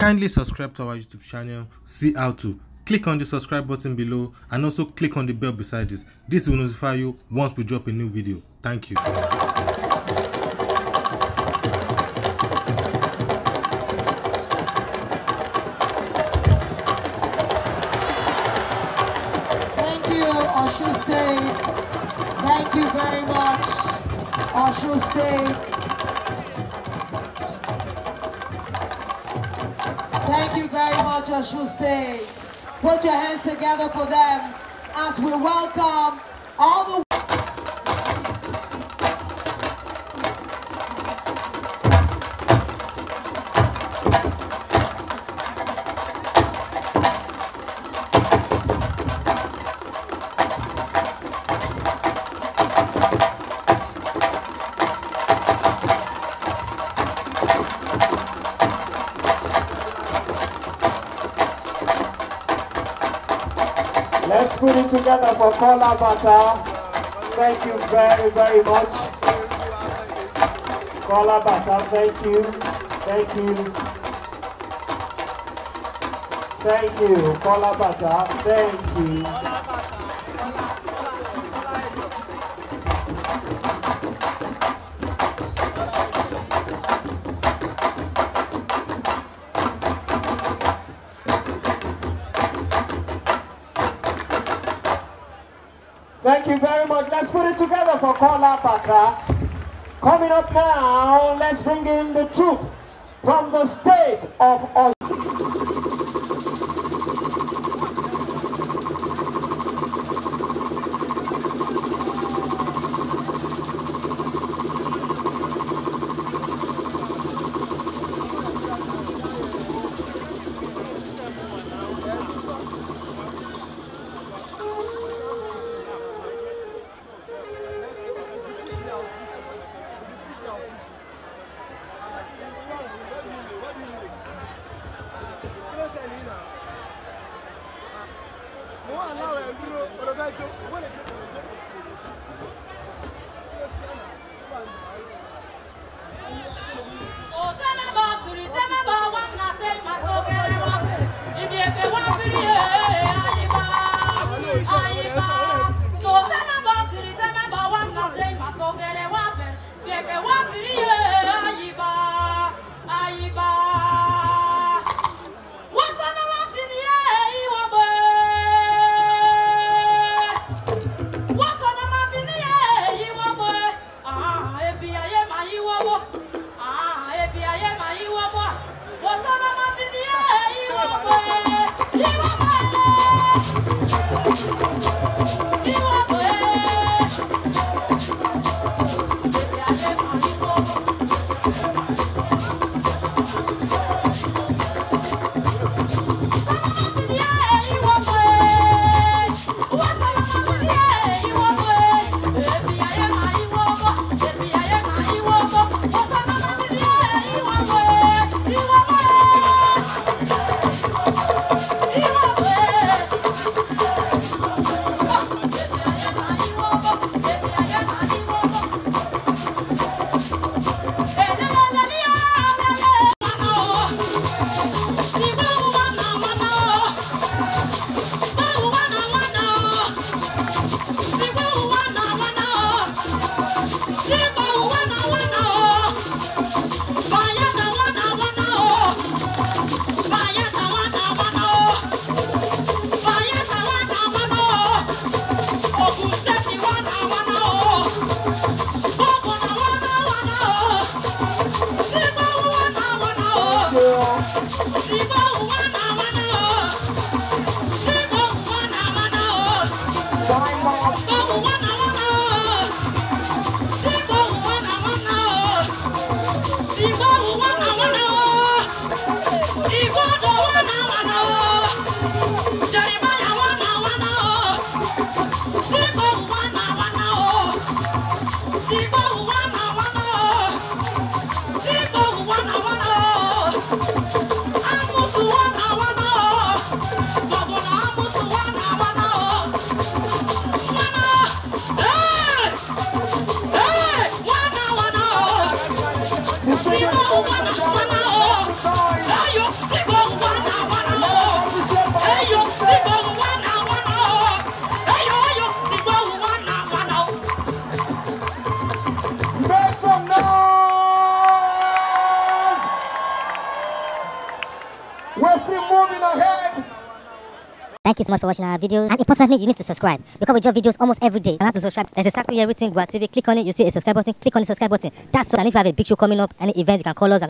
Kindly subscribe to our YouTube channel, see how to. Click on the subscribe button below and also click on the bell beside this. This will notify you once we drop a new video. Thank you. Thank you, Osun State. Thank you very much, Osun State. Thank you very much, Osun State. Put your hands together for them as we welcome all the... Let's put it together for Kola Bata. Thank you very, very much. Kola Bata, thank you. Thank you. Thank you, Kola Bata, thank you. Thank you very much. Let's put it together for Kola Bata. Coming up now, let's bring in the troop from the state of Osun. Sigo, We're still moving ahead. Thank you so much for watching our videos. And importantly, you need to subscribe because we drop videos almost every day. And how to subscribe? There's exactly everything. Gua TV. Click on it. You see a subscribe button. Click on the subscribe button. That's so. And if you have a big show coming up, any event, you can call us.